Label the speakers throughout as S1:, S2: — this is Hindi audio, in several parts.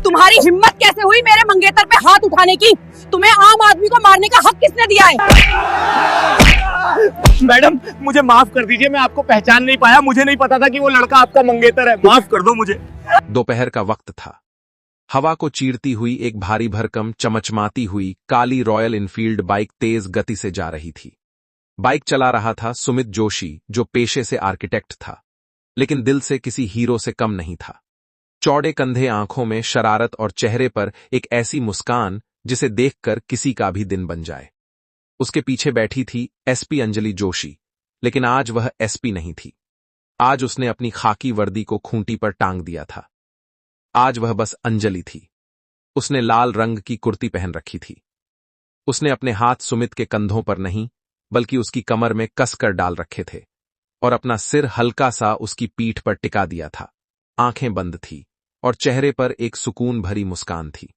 S1: तुम्हारी हिम्मत कैसे हुई मेरे मंगेतर पे हाथ उठाने की? तुम्हें आम आदमी को मारने का हक किसने दिया है?
S2: मैडम मुझे माफ कर दीजिए, मैं आपको पहचान नहीं पाया, मुझे नहीं पता था कि वो लड़का आपका मंगेतर है, माफ कर दो मुझे।
S3: दोपहर का वक्त था। हवा को चीरती हुई एक भारी भरकम चमचमाती हुई काली रॉयल इनफील्ड बाइक तेज गति से जा रही थी। बाइक चला रहा था सुमित जोशी, जो पेशे से आर्किटेक्ट था, लेकिन दिल से किसी हीरो से कम नहीं था। चौड़े कंधे, आंखों में शरारत और चेहरे पर एक ऐसी मुस्कान जिसे देखकर किसी का भी दिन बन जाए। उसके पीछे बैठी थी एसपी अंजलि जोशी, लेकिन आज वह एसपी नहीं थी। आज उसने अपनी खाकी वर्दी को खूंटी पर टांग दिया था। आज वह बस अंजलि थी। उसने लाल रंग की कुर्ती पहन रखी थी। उसने अपने हाथ सुमित के कंधों पर नहीं, बल्कि उसकी कमर में कसकर डाल रखे थे और अपना सिर हल्का सा उसकी पीठ पर टिका दिया था। आंखें बंद थी और चेहरे पर एक सुकून भरी मुस्कान थी।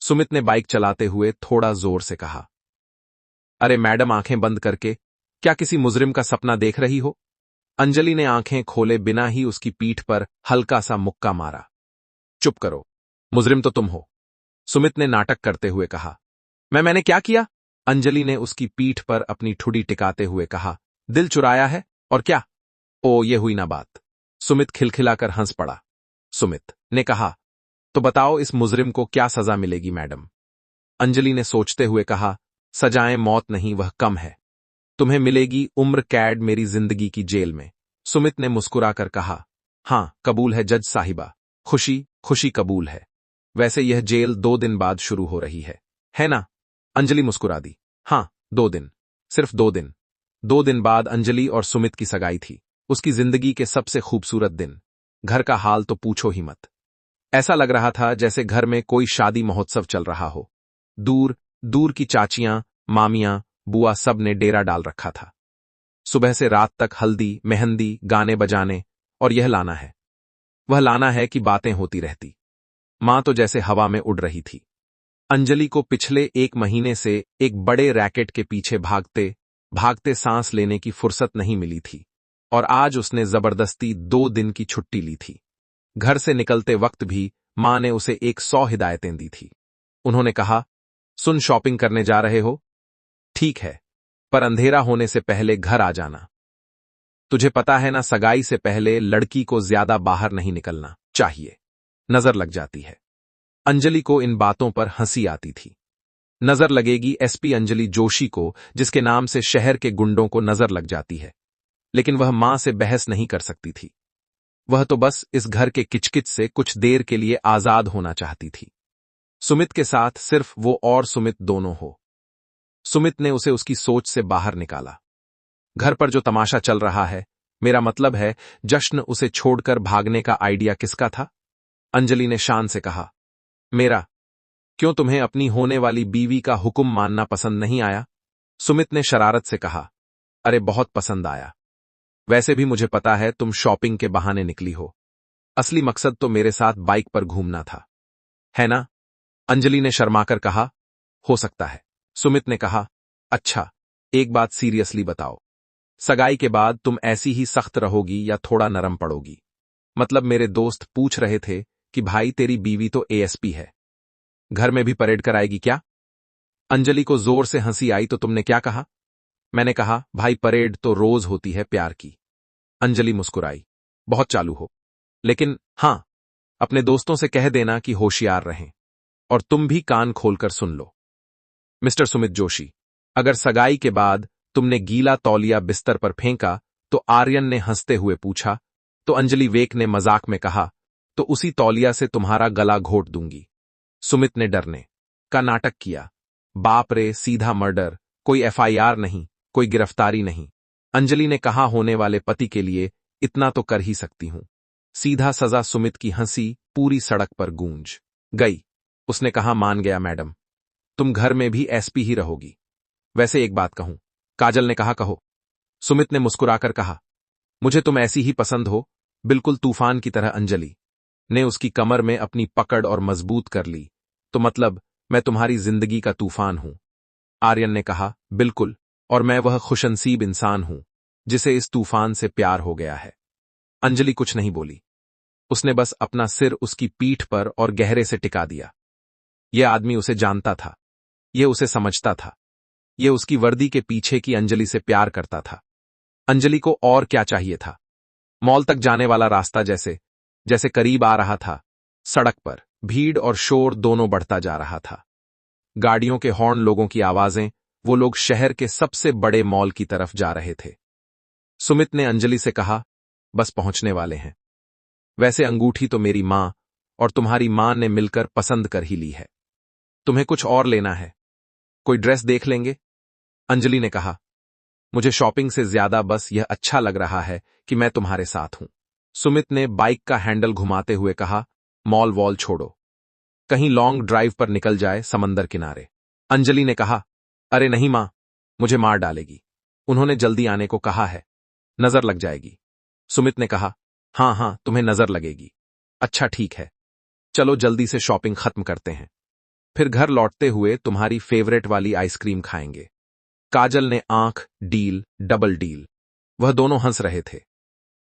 S3: सुमित ने बाइक चलाते हुए थोड़ा जोर से कहा, अरे मैडम, आंखें बंद करके क्या किसी मुजरिम का सपना देख रही हो? अंजलि ने आंखें खोले बिना ही उसकी पीठ पर हल्का सा मुक्का मारा। चुप करो, मुजरिम तो तुम हो, सुमित ने नाटक करते हुए कहा। मैंने क्या किया? अंजलि ने उसकी पीठ पर अपनी ठुडी टिकाते हुए कहा। दिल चुराया है और क्या? ओ, ये हुई ना बात। सुमित खिलखिलाकर हंस पड़ा। सुमित ने कहा, तो बताओ इस मुजरिम को क्या सजा मिलेगी मैडम? अंजलि ने सोचते हुए कहा, सजाएं मौत नहीं, वह कम है। तुम्हें मिलेगी उम्र कैद मेरी जिंदगी की जेल में। सुमित ने मुस्कुराकर कहा, हां कबूल है जज साहिबा, खुशी खुशी कबूल है। वैसे यह जेल 2 दिन बाद शुरू हो रही है ना? अंजलि मुस्कुरा दी। हां 2 दिन, सिर्फ 2 दिन। 2 दिन बाद अंजलि और सुमित की सगाई थी, उसकी जिंदगी के सबसे खूबसूरत दिन। घर का हाल तो पूछो ही मत। ऐसा लग रहा था जैसे घर में कोई शादी महोत्सव चल रहा हो। दूर दूर की चाचियां, मामियां, बुआ सब ने डेरा डाल रखा था। सुबह से रात तक हल्दी, मेहंदी, गाने बजाने, और यह लाना है, वह लाना है कि बातें होती रहती। मां तो जैसे हवा में उड़ रही थी। अंजलि को पिछले 1 महीने से एक बड़े रैकेट के पीछे भागते भागते सांस लेने की फुर्सत नहीं मिली थी, और आज उसने जबरदस्ती 2 दिन की छुट्टी ली थी। घर से निकलते वक्त भी मां ने उसे 100 हिदायतें दी थी। उन्होंने कहा, सुन, शॉपिंग करने जा रहे हो? ठीक है, पर अंधेरा होने से पहले घर आ जाना। तुझे पता है ना, सगाई से पहले लड़की को ज्यादा बाहर नहीं निकलना चाहिए, नजर लग जाती है। अंजलि को इन बातों पर हंसी आती थी। नजर लगेगी एसपी अंजलि जोशी को, जिसके नाम से शहर के गुंडों को नजर लग जाती है, लेकिन वह मां से बहस नहीं कर सकती थी। वह तो बस इस घर के किचकिच से कुछ देर के लिए आजाद होना चाहती थी। सुमित के साथ सिर्फ वो और सुमित दोनों हो। सुमित ने उसे उसकी सोच से बाहर निकाला। घर पर जो तमाशा चल रहा है, मेरा मतलब है जश्न, उसे छोड़कर भागने का आइडिया किसका था? अंजलि ने शान से कहा, मेरा। क्यों, तुम्हें अपनी होने वाली बीवी का हुक्म मानना पसंद नहीं आया? सुमित ने शरारत से कहा, अरे बहुत पसंद आया। वैसे भी मुझे पता है तुम शॉपिंग के बहाने निकली हो, असली मकसद तो मेरे साथ बाइक पर घूमना था, है ना? अंजलि ने शर्माकर कहा, हो सकता है। सुमित ने कहा, अच्छा, एक बात सीरियसली बताओ, सगाई के बाद तुम ऐसी ही सख्त रहोगी या थोड़ा नरम पड़ोगी? मतलब मेरे दोस्त पूछ रहे थे कि भाई तेरी बीवी तो एएसपी है, घर में भी परेड कराएगी क्या? अंजलि को जोर से हंसी आई। तो तुमने क्या कहा? मैंने कहा, भाई परेड तो रोज होती है प्यार की। अंजलि मुस्कुराई, बहुत चालू हो, लेकिन हां, अपने दोस्तों से कह देना कि होशियार रहें, और तुम भी कान खोलकर सुन लो। मिस्टर सुमित जोशी, अगर सगाई के बाद तुमने गीला तौलिया बिस्तर पर फेंका, तो आर्यन ने हंसते हुए पूछा। तो अंजलि वेक ने मजाक में कहा, तो उसी तौलिया से तुम्हारा गला घोट दूंगी। सुमित ने डरने का नाटक किया। बाप रे, सीधा मर्डर, कोई एफआईआर नहीं, कोई गिरफ्तारी नहीं। अंजलि ने कहा, होने वाले पति के लिए इतना तो कर ही सकती हूं, सीधा सजा। सुमित की हंसी पूरी सड़क पर गूंज गई। उसने कहा, मान गया मैडम, तुम घर में भी एसपी ही रहोगी। वैसे एक बात कहूं? काजल ने कहा, कहो। सुमित ने मुस्कुराकर कहा, मुझे तुम ऐसी ही पसंद हो, बिल्कुल तूफान की तरह। अंजलि ने उसकी कमर में अपनी पकड़ और मजबूत कर ली। तो मतलब मैं तुम्हारी जिंदगी का तूफान हूं? आर्यन ने कहा, बिल्कुल, और मैं वह खुशनसीब इंसान हूं जिसे इस तूफान से प्यार हो गया है। अंजलि कुछ नहीं बोली। उसने बस अपना सिर उसकी पीठ पर और गहरे से टिका दिया। यह आदमी उसे जानता था, यह उसे समझता था, यह उसकी वर्दी के पीछे की अंजलि से प्यार करता था। अंजलि को और क्या चाहिए था? मॉल तक जाने वाला रास्ता जैसे जैसे करीब आ रहा था, सड़क पर भीड़ और शोर दोनों बढ़ता जा रहा था। गाड़ियों के हॉर्न, लोगों की आवाजें, वो लोग शहर के सबसे बड़े मॉल की तरफ जा रहे थे। सुमित ने अंजलि से कहा, बस पहुंचने वाले हैं। वैसे अंगूठी तो मेरी मां और तुम्हारी मां ने मिलकर पसंद कर ही ली है। तुम्हें कुछ और लेना है? कोई ड्रेस देख लेंगे? अंजलि ने कहा, मुझे शॉपिंग से ज्यादा बस यह अच्छा लग रहा है कि मैं तुम्हारे साथ हूं। सुमित ने बाइक का हैंडल घुमाते हुए कहा, मॉल वॉल छोड़ो, कहीं लॉन्ग ड्राइव पर निकल जाए, समंदर किनारे। अंजलि ने कहा, अरे नहीं मां, मुझे मार डालेगी। उन्होंने जल्दी आने को कहा है, नजर लग जाएगी। सुमित ने कहा, हाँ हाँ, तुम्हें नजर लगेगी। अच्छा ठीक है, चलो जल्दी से शॉपिंग खत्म करते हैं, फिर घर लौटते हुए तुम्हारी फेवरेट वाली आइसक्रीम खाएंगे। काजल ने आंख डील, डबल डील। वह दोनों हंस रहे थे।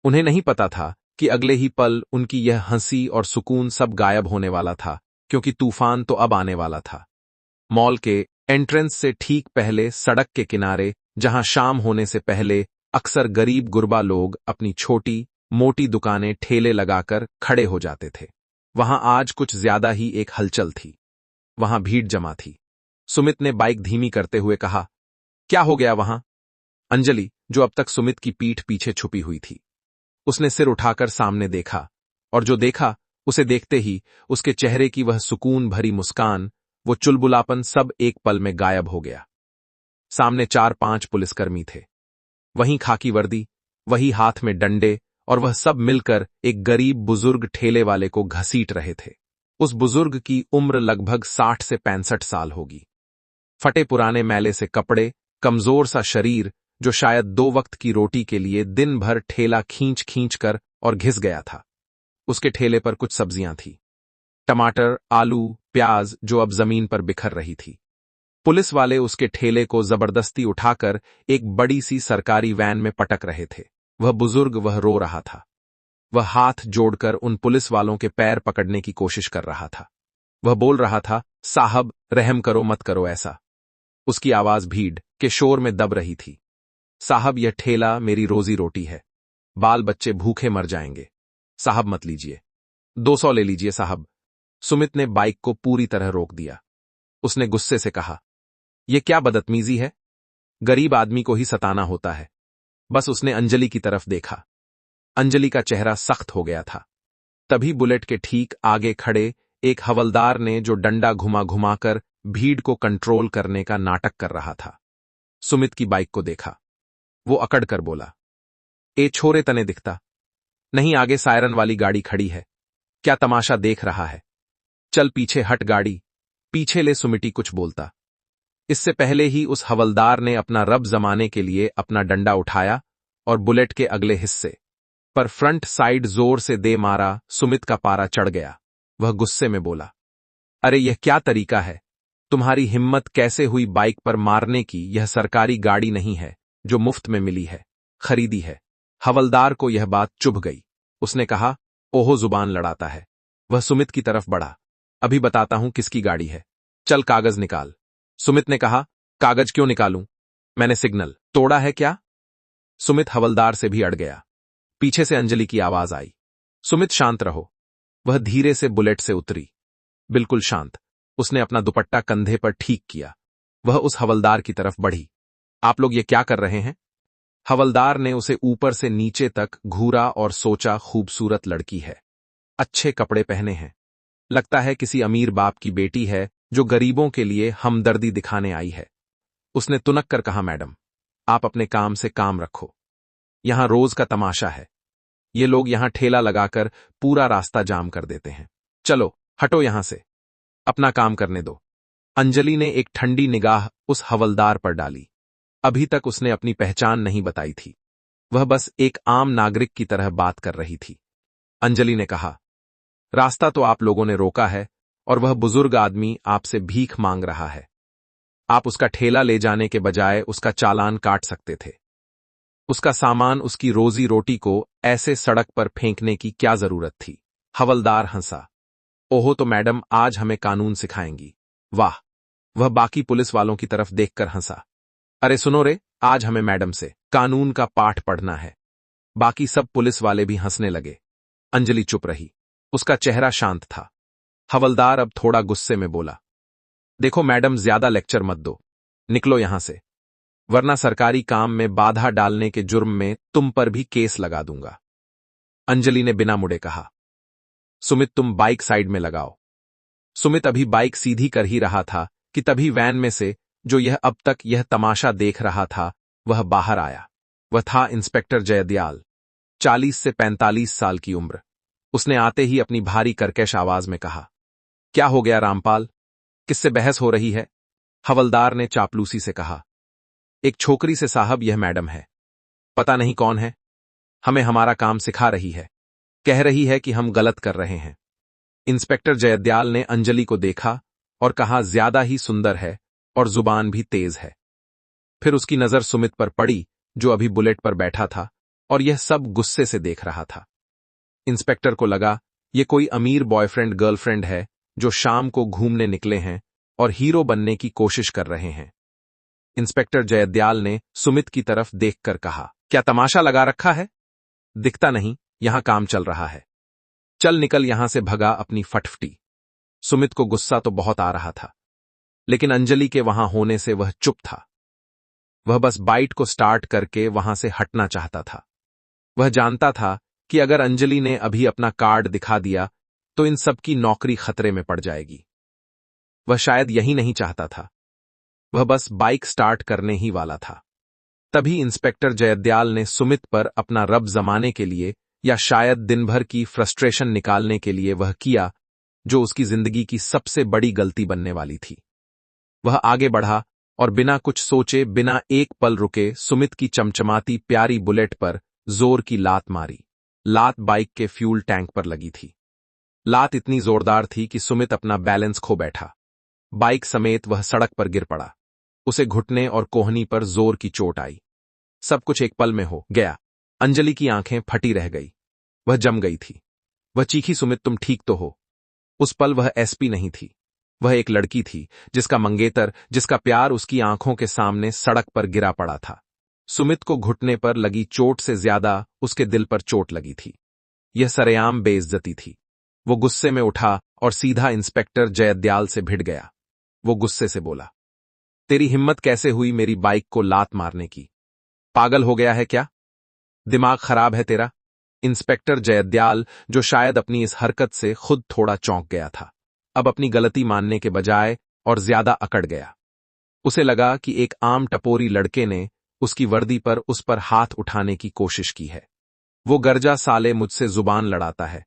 S3: उन्हें नहीं पता था कि अगले ही पल उनकी यह हंसी और सुकून सब गायब होने वाला था, क्योंकि तूफान तो अब आने वाला था। मॉल के एंट्रेंस से ठीक पहले सड़क के किनारे, जहां शाम होने से पहले अक्सर गरीब गुरबा लोग अपनी छोटी मोटी दुकानें ठेले लगाकर खड़े हो जाते थे, वहां आज कुछ ज्यादा ही एक हलचल थी। वहां भीड़ जमा थी। सुमित ने बाइक धीमी करते हुए कहा, क्या हो गया वहां? अंजलि, जो अब तक सुमित की पीठ पीछे छुपी हुई थी, उसने सिर उठाकर सामने देखा, और जो देखा उसे देखते ही उसके चेहरे की वह सुकून भरी मुस्कान, वो चुलबुलापन सब एक पल में गायब हो गया। सामने 4-5 पुलिसकर्मी थे, वहीं खाकी वर्दी, वही हाथ में डंडे, और वह सब मिलकर एक गरीब बुजुर्ग ठेले वाले को घसीट रहे थे। उस बुजुर्ग की उम्र लगभग 60 से 65 साल होगी। फटे पुराने मैले से कपड़े, कमजोर सा शरीर, जो शायद 2 वक्त की रोटी के लिए दिन भर ठेला खींच खींच कर और घिस गया था। उसके ठेले पर कुछ सब्जियां थी, टमाटर, आलू, प्याज, जो अब जमीन पर बिखर रही थी। पुलिस वाले उसके ठेले को जबरदस्ती उठाकर एक बड़ी सी सरकारी वैन में पटक रहे थे। वह बुजुर्ग, वह रो रहा था। वह हाथ जोड़कर उन पुलिस वालों के पैर पकड़ने की कोशिश कर रहा था। वह बोल रहा था, साहब रहम करो, मत करो ऐसा। उसकी आवाज भीड़ के शोर में दब रही थी। साहब, यह ठेला मेरी रोजी रोटी है, बाल बच्चे भूखे मर जाएंगे। साहब मत लीजिए, 200 ले लीजिए साहब। सुमित ने बाइक को पूरी तरह रोक दिया। उसने गुस्से से कहा, यह क्या बदतमीजी है? गरीब आदमी को ही सताना होता है। बस उसने अंजलि की तरफ देखा। अंजलि का चेहरा सख्त हो गया था। तभी बुलेट के ठीक आगे खड़े एक हवलदार ने, जो डंडा घुमा घुमाकर भीड़ को कंट्रोल करने का नाटक कर रहा था, सुमित की बाइक को देखा। वो अकड़ कर बोला, ए छोरे, तने दिखता नहीं आगे सायरन वाली गाड़ी खड़ी है? क्या तमाशा देख रहा है? चल पीछे हट, गाड़ी पीछे ले। सुमिटी कुछ बोलता, इससे पहले ही उस हवलदार ने अपना रब जमाने के लिए अपना डंडा उठाया और बुलेट के अगले हिस्से पर फ्रंट साइड जोर से दे मारा। सुमित का पारा चढ़ गया। वह गुस्से में बोला, अरे यह क्या तरीका है? तुम्हारी हिम्मत कैसे हुई बाइक पर मारने की? यह सरकारी गाड़ी नहीं है जो मुफ्त में मिली है, खरीदी है। हवलदार को यह बात चुभ गई। उसने कहा, ओहो, जुबान लड़ाता है। वह सुमित की तरफ बढ़ा, अभी बताता हूं किसकी गाड़ी है, चल कागज निकाल। सुमित ने कहा, कागज क्यों निकालूं? मैंने सिग्नल तोड़ा है क्या? सुमित हवलदार से भी अड़ गया। पीछे से अंजलि की आवाज आई, सुमित शांत रहो। वह धीरे से बुलेट से उतरी, बिल्कुल शांत। उसने अपना दुपट्टा कंधे पर ठीक किया। वह उस हवलदार की तरफ बढ़ी। आप लोग ये क्या कर रहे हैं? हवलदार ने उसे ऊपर से नीचे तक घूरा और सोचा, खूबसूरत लड़की है, अच्छे कपड़े पहने हैं, लगता है किसी अमीर बाप की बेटी है जो गरीबों के लिए हमदर्दी दिखाने आई है। उसने तुनक कर कहा, मैडम आप अपने काम से काम रखो, यहां रोज का तमाशा है। ये लोग यहां ठेला लगाकर पूरा रास्ता जाम कर देते हैं। चलो हटो यहां से, अपना काम करने दो। अंजलि ने एक ठंडी निगाह उस हवलदार पर डाली। अभी तक उसने अपनी पहचान नहीं बताई थी। वह बस एक आम नागरिक की तरह बात कर रही थी। अंजलि ने कहा, रास्ता तो आप लोगों ने रोका है और वह बुजुर्ग आदमी आपसे भीख मांग रहा है। आप उसका ठेला ले जाने के बजाय उसका चालान काट सकते थे। उसका सामान, उसकी रोजी रोटी को ऐसे सड़क पर फेंकने की क्या जरूरत थी? हवलदार हंसा। ओहो, तो मैडम आज हमें कानून सिखाएंगी। वाह। वह बाकी पुलिस वालों की तरफ देखकर हंसा। अरे सुनो रे, आज हमें मैडम से कानून का पाठ पढ़ना है। बाकी सब पुलिस वाले भी हंसने लगे। अंजलि चुप रही। उसका चेहरा शांत था। हवलदार अब थोड़ा गुस्से में बोला, देखो मैडम, ज्यादा लेक्चर मत दो, निकलो यहां से, वरना सरकारी काम में बाधा डालने के जुर्म में तुम पर भी केस लगा दूंगा। अंजलि ने बिना मुड़े कहा, सुमित तुम बाइक साइड में लगाओ। सुमित अभी बाइक सीधी कर ही रहा था कि तभी वैन में से जो यह अब तक यह तमाशा देख रहा था वह बाहर आया। वह था इंस्पेक्टर जयदयाल, 40 से 45 साल की उम्र। उसने आते ही अपनी भारी कर्कश आवाज में कहा, क्या हो गया रामपाल, किससे बहस हो रही है? हवलदार ने चापलूसी से कहा, एक छोकरी से साहब, यह मैडम है, पता नहीं कौन है, हमें हमारा काम सिखा रही है, कह रही है कि हम गलत कर रहे हैं। इंस्पेक्टर जयदयाल ने अंजलि को देखा और कहा, ज्यादा ही सुंदर है और जुबान भी तेज है। फिर उसकी नजर सुमित पर पड़ी जो अभी बुलेट पर बैठा था और यह सब गुस्से से देख रहा था। इंस्पेक्टर को लगा यह कोई अमीर बॉयफ्रेंड गर्लफ्रेंड है जो शाम को घूमने निकले हैं और हीरो बनने की कोशिश कर रहे हैं। इंस्पेक्टर जयदयाल ने सुमित की तरफ देखकर कहा, क्या तमाशा लगा रखा है? दिखता नहीं यहां काम चल रहा है, चल निकल यहां से, भगा अपनी फटफटी। सुमित को गुस्सा तो बहुत आ रहा था, लेकिन अंजलि के वहां होने से वह चुप था। वह बस बाइक को स्टार्ट करके वहां से हटना चाहता था। वह जानता था कि अगर अंजलि ने अभी अपना कार्ड दिखा दिया तो इन सबकी नौकरी खतरे में पड़ जाएगी। वह शायद यही नहीं चाहता था। वह बस बाइक स्टार्ट करने ही वाला था। तभी इंस्पेक्टर जयदयाल ने सुमित पर अपना रब जमाने के लिए या शायद दिन भर की फ्रस्ट्रेशन निकालने के लिए वह किया जो उसकी जिंदगी की सबसे बड़ी गलती बनने वाली थी। वह आगे बढ़ा और बिना कुछ सोचे, बिना एक पल रुके, सुमित की चमचमाती प्यारी बुलेट पर जोर की लात मारी। लात बाइक के फ्यूल टैंक पर लगी थी। लात इतनी जोरदार थी कि सुमित अपना बैलेंस खो बैठा। बाइक समेत वह सड़क पर गिर पड़ा। उसे घुटने और कोहनी पर जोर की चोट आई। सब कुछ एक पल में हो गया। अंजलि की आंखें फटी रह गई। वह जम गई थी। वह चीखी, सुमित तुम ठीक तो हो? उस पल वह एसपी नहीं थी, वह एक लड़की थी जिसका मंगेतर, जिसका प्यार उसकी आंखों के सामने सड़क पर गिरा पड़ा था। सुमित को घुटने पर लगी चोट से ज्यादा उसके दिल पर चोट लगी थी। यह सरेआम बेइज्जती थी। वो गुस्से में उठा और सीधा इंस्पेक्टर जयदयाल से भिड़ गया। वो गुस्से से बोला, तेरी हिम्मत कैसे हुई मेरी बाइक को लात मारने की? पागल हो गया है क्या? दिमाग खराब है तेरा? इंस्पेक्टर जयदयाल, जो शायद अपनी इस हरकत से खुद थोड़ा चौंक गया था, अब अपनी गलती मानने के बजाय और ज्यादा अकड़ गया। उसे लगा कि एक आम टपोरी लड़के ने उसकी वर्दी पर उस पर हाथ उठाने की कोशिश की है। वो गर्जा, साले मुझसे जुबान लड़ाता है,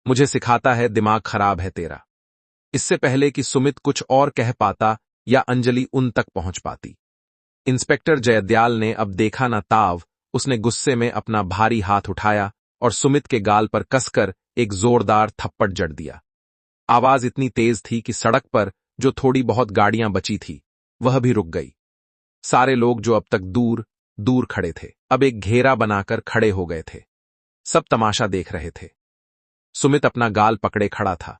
S3: मुझे सिखाता है, दिमाग खराब है तेरा। इससे पहले कि सुमित कुछ और कह पाता या अंजलि उन तक पहुंच पाती, इंस्पेक्टर जयदयाल ने अब देखा ना ताव। उसने गुस्से में अपना भारी हाथ उठाया और सुमित के गाल पर कसकर एक जोरदार थप्पड़ जड़ दिया। आवाज इतनी तेज थी कि सड़क पर जो थोड़ी बहुत गाड़ियां बची थी वह भी रुक गई। सारे लोग जो अब तक दूर दूर खड़े थे अब एक घेरा बनाकर खड़े हो गए थे। सब तमाशा देख रहे थे। सुमित अपना गाल पकड़े खड़ा था।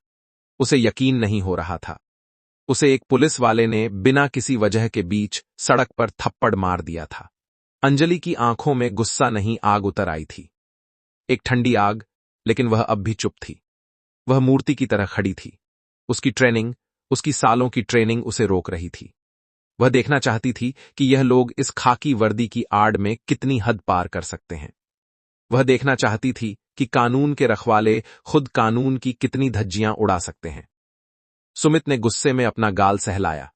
S3: उसे यकीन नहीं हो रहा था। उसे एक पुलिस वाले ने बिना किसी वजह के बीच सड़क पर थप्पड़ मार दिया था। अंजलि की आंखों में गुस्सा नहीं, आग उतर आई थी, एक ठंडी आग, लेकिन वह अब भी चुप थी। वह मूर्ति की तरह खड़ी थी। उसकी ट्रेनिंग, उसकी सालों की ट्रेनिंग उसे रोक रही थी। वह देखना चाहती थी कि यह लोग इस खाकी वर्दी की आड़ में कितनी हद पार कर सकते हैं। वह देखना चाहती थी कि कानून के रखवाले खुद कानून की कितनी धज्जियां उड़ा सकते हैं। सुमित ने गुस्से में अपना गाल सहलाया।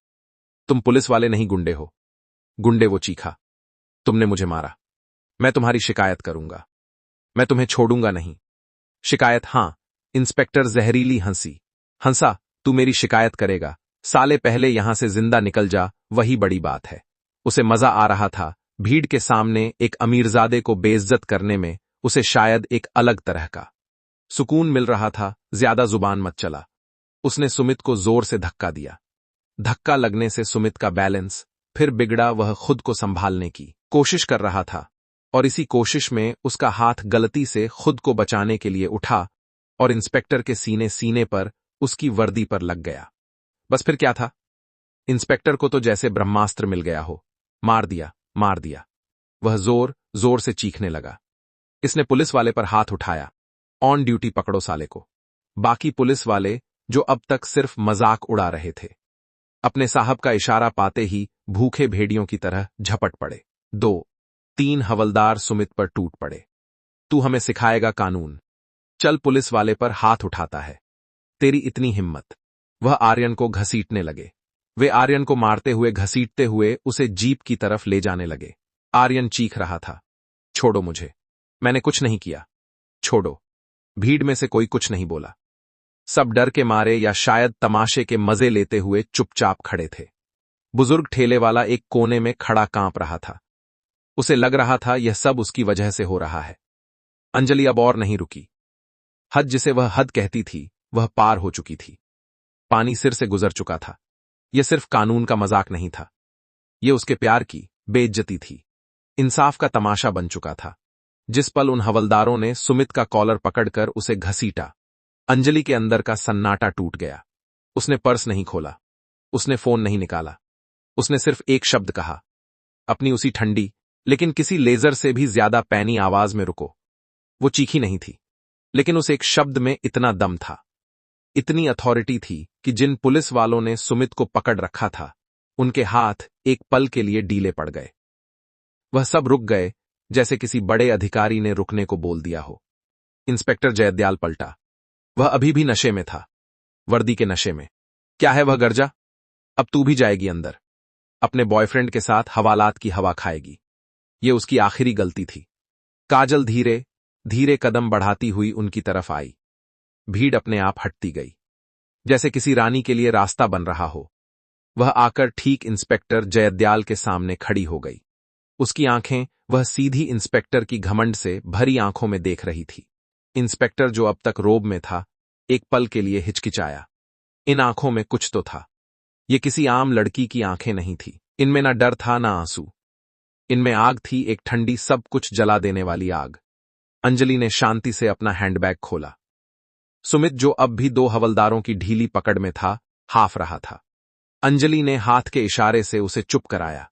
S3: तुम पुलिस वाले नहीं, गुंडे हो। गुंडे, वो चीखा। तुमने मुझे मारा, मैं तुम्हारी शिकायत करूंगा, मैं तुम्हें छोड़ूंगा नहीं। शिकायत? हां। इंस्पेक्टर जहरीली हंसा, तू मेरी शिकायत करेगा? साले पहले यहां से जिंदा निकल जा, वही बड़ी बात है। उसे मजा आ रहा था। भीड़ के सामने एक अमीरजादे को बेइज्जत करने में उसे शायद एक अलग तरह का सुकून मिल रहा था। ज्यादा जुबान मत चला। उसने सुमित को जोर से धक्का दिया। धक्का लगने से सुमित का बैलेंस फिर बिगड़ा। वह खुद को संभालने की कोशिश कर रहा था और इसी कोशिश में उसका हाथ गलती से खुद को बचाने के लिए उठा और इंस्पेक्टर के सीने सीने पर, उसकी वर्दी पर लग गया। बस फिर क्या था? इंस्पेक्टर को तो जैसे ब्रह्मास्त्र मिल गया हो। मार दिया, मार दिया। वह जोर जोर से चीखने लगा। इसने पुलिस वाले पर हाथ उठाया। ऑन ड्यूटी पकड़ो साले को। बाकी पुलिस वाले, जो अब तक सिर्फ मजाक उड़ा रहे थे, अपने साहब का इशारा पाते ही भूखे भेड़ियों की तरह झपट पड़े। 2-3 हवलदार सुमित पर टूट पड़े। तू हमें सिखाएगा कानून? चल, पुलिस वाले पर हाथ उठाता है। तेरी इतनी हिम्मत? वह आर्यन को घसीटने लगे। वे आर्यन को मारते हुए घसीटते हुए उसे जीप की तरफ ले जाने लगे। आर्यन चीख रहा था, छोड़ो मुझे, मैंने कुछ नहीं किया, छोड़ो। भीड़ में से कोई कुछ नहीं बोला। सब डर के मारे या शायद तमाशे के मजे लेते हुए चुपचाप खड़े थे। बुजुर्ग ठेले वाला एक कोने में खड़ा कांप रहा था। उसे लग रहा था यह सब उसकी वजह से हो रहा है। अंजलि अब और नहीं रुकी। हद जिसे वह हद कहती थी, वह पार हो चुकी थी। पानी सिर से गुजर चुका था। यह सिर्फ कानून का मजाक नहीं था, यह उसके प्यार की बेइज्जती थी। इंसाफ का तमाशा बन चुका था। जिस पल उन हवलदारों ने सुमित का कॉलर पकड़कर उसे घसीटा, अंजलि के अंदर का सन्नाटा टूट गया। उसने पर्स नहीं खोला, उसने फोन नहीं निकाला, उसने सिर्फ एक शब्द कहा, अपनी उसी ठंडी लेकिन किसी लेजर से भी ज्यादा पैनी आवाज में, रुको। वो चीखी नहीं थी, लेकिन उस एक शब्द में इतना दम था, इतनी अथॉरिटी थी कि जिन पुलिस वालों ने सुमित को पकड़ रखा था, उनके हाथ एक पल के लिए ढीले पड़ गए। वह सब रुक गए, जैसे किसी बड़े अधिकारी ने रुकने को बोल दिया हो। इंस्पेक्टर जयदयाल पलटा। वह अभी भी नशे में था, वर्दी के नशे में। क्या है वह गर्जा? अब तू भी जाएगी अंदर, अपने बॉयफ्रेंड के साथ हवालात की हवा खाएगी। ये उसकी आखिरी गलती थी। काजल धीरे धीरे कदम बढ़ाती हुई उनकी तरफ आई। भीड़ अपने आप हटती गई, जैसे किसी रानी के लिए रास्ता बन रहा हो। वह आकर ठीक इंस्पेक्टर जयदयाल के सामने खड़ी हो गई। उसकी आंखें वह सीधी इंस्पेक्टर की घमंड से भरी आंखों में देख रही थी। इंस्पेक्टर, जो अब तक रोब में था, एक पल के लिए हिचकिचाया। इन आंखों में कुछ तो था। ये किसी आम लड़की की आंखें नहीं थी। इनमें ना डर था ना आंसू। इनमें आग थी, एक ठंडी, सब कुछ जला देने वाली आग। अंजलि ने शांति से अपना हैंडबैग खोला। सुमित, जो अब भी 2 हवलदारों की ढीली पकड़ में था, हाफ रहा था। अंजलि ने हाथ के इशारे से उसे चुप कराया।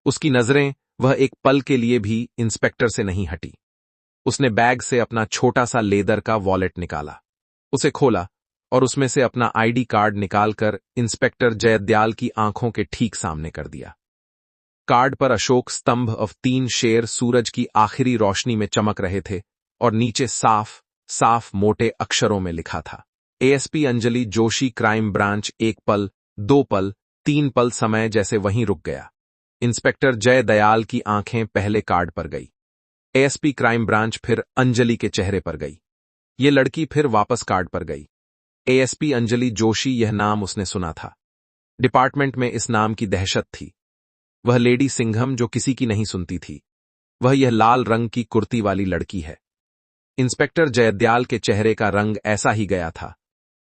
S3: उसकी नजरें वह एक पल के लिए भी इंस्पेक्टर से नहीं हटी। उसने बैग से अपना छोटा सा लेदर का वॉलेट निकाला, उसे खोला और उसमें से अपना आईडी कार्ड निकालकर इंस्पेक्टर जयदयाल की आंखों के ठीक सामने कर दिया। कार्ड पर अशोक स्तंभ ऑफ 3 शेर सूरज की आखिरी रोशनी में चमक रहे थे और नीचे साफ साफ मोटे अक्षरों में लिखा था, ASP Anjali Joshi, crime branch. 1 पल, 2 पल, 3 पल समय जैसे वहीं रुक गया। इंस्पेक्टर जयदयाल की आंखें पहले कार्ड पर गई, एएसपी क्राइम ब्रांच, फिर अंजलि के चेहरे पर गई। ये लड़की फिर वापस कार्ड पर गई। एएसपी अंजलि जोशी, यह नाम उसने सुना था। डिपार्टमेंट में इस नाम की दहशत थी। वह लेडी सिंघम जो किसी की नहीं सुनती थी, वह यह लाल रंग की कुर्ती वाली लड़की है। इंस्पेक्टर जयदयाल के चेहरे का रंग ऐसा ही गया था,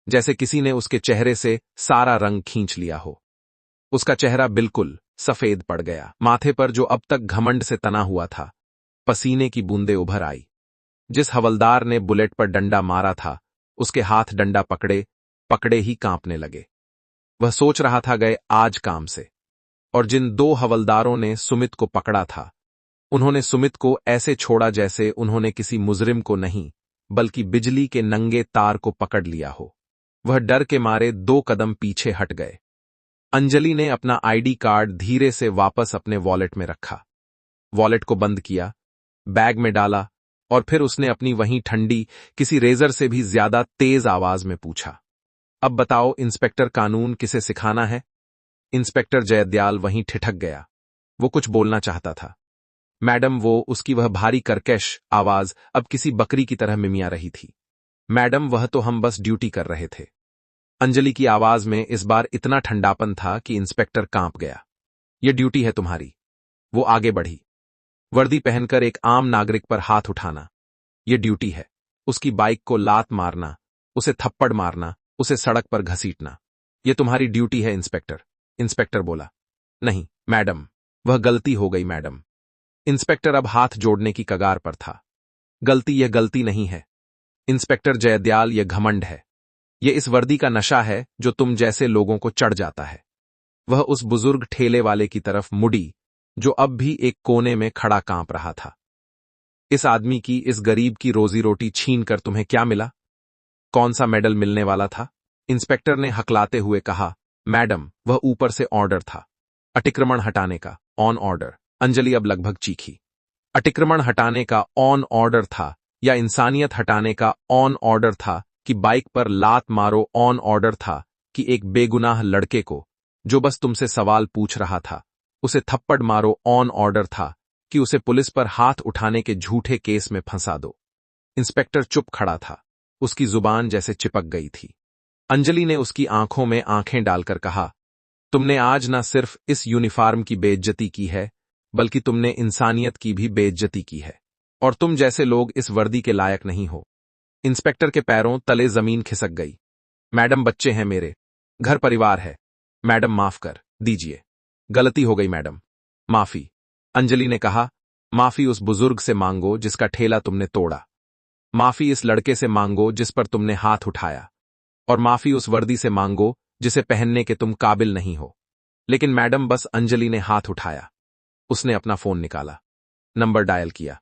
S3: जैसे किसी ने उसके चेहरे से सारा रंग खींच लिया हो। उसका चेहरा बिल्कुल सफेद पड़ गया। माथे पर, जो अब तक घमंड से तना हुआ था, पसीने की बूंदें उभर आई। जिस हवलदार ने बुलेट पर डंडा मारा था, उसके हाथ डंडा पकड़े पकड़े ही कांपने लगे। वह सोच रहा था, गए आज काम से। और जिन 2 हवलदारों ने सुमित को पकड़ा था, उन्होंने सुमित को ऐसे छोड़ा जैसे उन्होंने किसी मुजरिम को नहीं, बल्कि बिजली के नंगे तार को पकड़ लिया हो। वह डर के मारे 2 कदम पीछे हट गए। अंजलि ने अपना आईडी कार्ड धीरे से वापस अपने वॉलेट में रखा, वॉलेट को बंद किया, बैग में डाला और फिर उसने अपनी वहीं ठंडी, किसी रेजर से भी ज्यादा तेज आवाज में पूछा, अब बताओ इंस्पेक्टर, कानून किसे सिखाना है? इंस्पेक्टर जयदयाल वहीं ठिठक गया। वो कुछ बोलना चाहता था, मैडम, वो, उसकी वह भारी करकश आवाज अब किसी बकरी की तरह मिमिया रही थी। मैडम, वह तो हम बस ड्यूटी कर रहे थे। अंजलि की आवाज में इस बार इतना ठंडापन था कि इंस्पेक्टर कांप गया। ये ड्यूटी है तुम्हारी। वो आगे बढ़ी। वर्दी पहनकर एक आम नागरिक पर हाथ उठाना, ये ड्यूटी है। उसकी बाइक को लात मारना, उसे थप्पड़ मारना, उसे सड़क पर घसीटना, ये तुम्हारी ड्यूटी है इंस्पेक्टर। इंस्पेक्टर बोला, नहीं मैडम, वह गलती हो गई मैडम। इंस्पेक्टर अब हाथ जोड़ने की कगार पर था। गलती, यह गलती नहीं है। इंस्पेक्टर जयदयाल, यह घमंड है। ये इस वर्दी का नशा है जो तुम जैसे लोगों को चढ़ जाता है। वह उस बुजुर्ग ठेले वाले की तरफ मुड़ी जो अब भी एक कोने में खड़ा कांप रहा था। इस आदमी की, इस गरीब की रोजी रोटी छीन कर तुम्हें क्या मिला? कौन सा मेडल मिलने वाला था? इंस्पेक्टर ने हकलाते हुए कहा, मैडम, वह ऊपर से ऑर्डर था, अतिक्रमण हटाने का, ऑन ऑर्डर। अंजलि अब लगभग चीखी। अतिक्रमण हटाने का ऑन ऑर्डर था या इंसानियत हटाने का ऑन ऑर्डर था कि बाइक पर लात मारो ऑन ऑर्डर था कि एक बेगुनाह लड़के को जो बस तुमसे सवाल पूछ रहा था उसे थप्पड़ मारो ऑन ऑर्डर था कि उसे पुलिस पर हाथ उठाने के झूठे केस में फंसा दो? इंस्पेक्टर चुप खड़ा था, उसकी जुबान जैसे चिपक गई थी। अंजलि ने उसकी आंखों में आंखें डालकर कहा, तुमने आज न सिर्फ इस यूनिफॉर्म की बेइज्जती की है, बल्कि तुमने इंसानियत की भी बेइज्जती की है, और तुम जैसे लोग इस वर्दी के लायक नहीं हो। इंस्पेक्टर के पैरों तले जमीन खिसक गई। मैडम, बच्चे हैं मेरे, घर परिवार है। मैडम, माफ कर दीजिए, गलती हो गई मैडम, माफी। अंजलि ने कहा, माफी उस बुजुर्ग से मांगो जिसका ठेला तुमने तोड़ा, माफी इस लड़के से मांगो जिस पर तुमने हाथ उठाया, और माफी उस वर्दी से मांगो जिसे पहनने के तुम काबिल नहीं हो। लेकिन मैडम, बस अंजलि ने हाथ उठाया। उसने अपना फोन निकाला, नंबर डायल किया।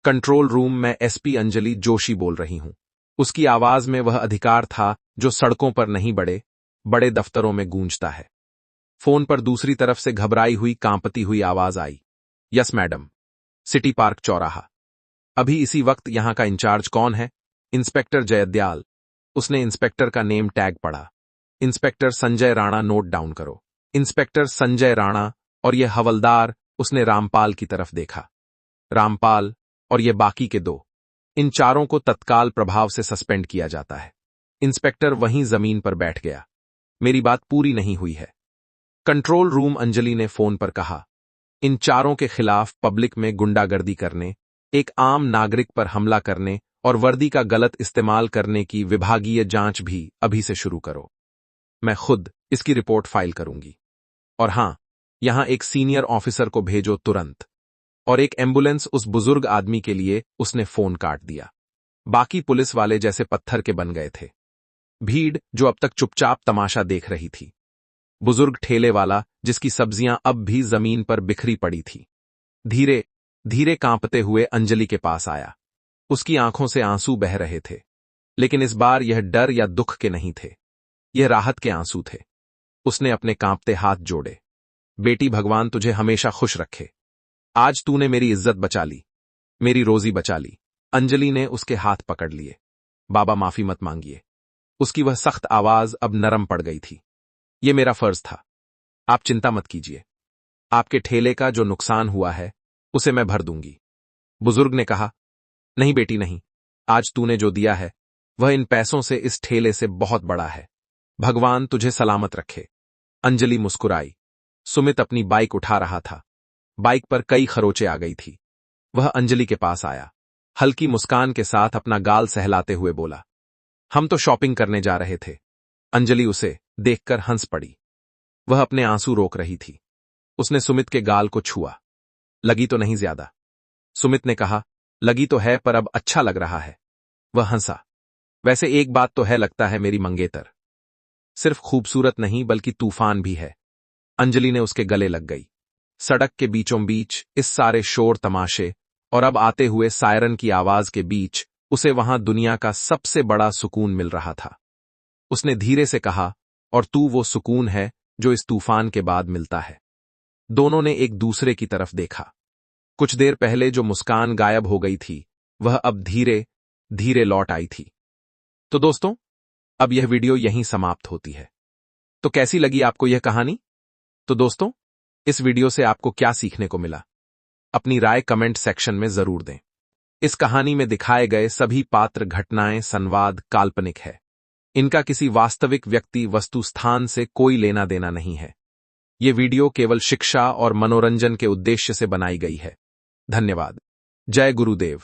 S3: कंट्रोल रूम में एसपी अंजलि जोशी बोल रही हूं। उसकी आवाज में वह अधिकार था जो सड़कों पर नहीं, बड़े दफ्तरों में गूंजता है। फोन पर दूसरी तरफ से घबराई हुई, कांपती हुई आवाज आई, यस मैडम, सिटी पार्क चौराहा। अभी इसी वक्त यहां का इंचार्ज कौन है? इंस्पेक्टर जयदयाल। उसने इंस्पेक्टर का नेम टैग पढ़ा। Inspector Sanjay Rana, note down करो। इंस्पेक्टर संजय राणा और यह हवलदार। उसने रामपाल की तरफ देखा। रामपाल और ये बाकी के दो, इन चारों को तत्काल प्रभाव से सस्पेंड किया जाता है। इंस्पेक्टर वहीं जमीन पर बैठ गया। मेरी बात पूरी नहीं हुई है। कंट्रोल रूम, अंजलि ने फोन पर कहा, इन चारों के खिलाफ पब्लिक में गुंडागर्दी करने, एक आम नागरिक पर हमला करने और वर्दी का गलत इस्तेमाल करने की विभागीय जांच भी अभी से शुरू करो। मैं खुद इसकी रिपोर्ट फाइल करूंगी। और हां, यहां एक सीनियर ऑफिसर को भेजो तुरंत। और एक एम्बुलेंस उस बुजुर्ग आदमी के लिए। उसने फोन काट दिया। बाकी पुलिस वाले जैसे पत्थर के बन गए थे। भीड़ जो अब तक चुपचाप तमाशा देख रही थी। बुजुर्ग ठेले वाला जिसकी सब्जियां अब भी जमीन पर बिखरी पड़ी थी, धीरे धीरे कांपते हुए अंजलि के पास आया। उसकी आंखों से आंसू बह रहे थे, लेकिन इस बार यह डर या दुख के नहीं थे, यह राहत के आंसू थे। उसने अपने कांपते हाथ जोड़े। बेटी, भगवान तुझे हमेशा खुश रखे। आज तूने मेरी इज्जत बचा ली, मेरी रोजी बचा ली। अंजलि ने उसके हाथ पकड़ लिए। बाबा, माफी मत मांगिए। उसकी वह सख्त आवाज अब नरम पड़ गई थी। यह मेरा फर्ज था, आप चिंता मत कीजिए। आपके ठेले का जो नुकसान हुआ है उसे मैं भर दूंगी। बुजुर्ग ने कहा, नहीं बेटी नहीं, आज तूने जो दिया है वह इन पैसों से, इस ठेले से बहुत बड़ा है। भगवान तुझे सलामत रखे। अंजलि मुस्कुराई। सुमित अपनी बाइक उठा रहा था। बाइक पर कई खरोंचे आ गई थी। वह अंजलि के पास आया, हल्की मुस्कान के साथ अपना गाल सहलाते हुए बोला, हम तो शॉपिंग करने जा रहे थे। अंजलि उसे देखकर हंस पड़ी। वह अपने आंसू रोक रही थी। उसने सुमित के गाल को छुआ। लगी तो नहीं ज्यादा? सुमित ने कहा, लगी तो है पर अब अच्छा लग रहा है। वह हंसा। वैसे एक बात तो है, लगता है मेरी मंगेतर सिर्फ खूबसूरत नहीं बल्कि तूफान भी है। अंजलि ने उसके गले लग गई। सड़क के बीचों बीच इस सारे शोर तमाशे और अब आते हुए सायरन की आवाज के बीच उसे वहां दुनिया का सबसे बड़ा सुकून मिल रहा था। उसने धीरे से कहा, और तू वो सुकून है जो इस तूफान के बाद मिलता है। दोनों ने एक दूसरे की तरफ देखा। कुछ देर पहले जो मुस्कान गायब हो गई थी वह अब धीरे धीरे लौट आई थी। तो दोस्तों, अब यह वीडियो यहीं समाप्त होती है। तो कैसी लगी आपको यह कहानी? तो दोस्तों, इस वीडियो से आपको क्या सीखने को मिला? अपनी राय कमेंट सेक्शन में जरूर दें। इस कहानी में दिखाए गए सभी पात्र, घटनाएं, संवाद काल्पनिक है। इनका किसी वास्तविक व्यक्ति, वस्तु, स्थान से कोई लेना देना नहीं है। ये वीडियो केवल शिक्षा और मनोरंजन के उद्देश्य से बनाई गई है। धन्यवाद। जय गुरुदेव।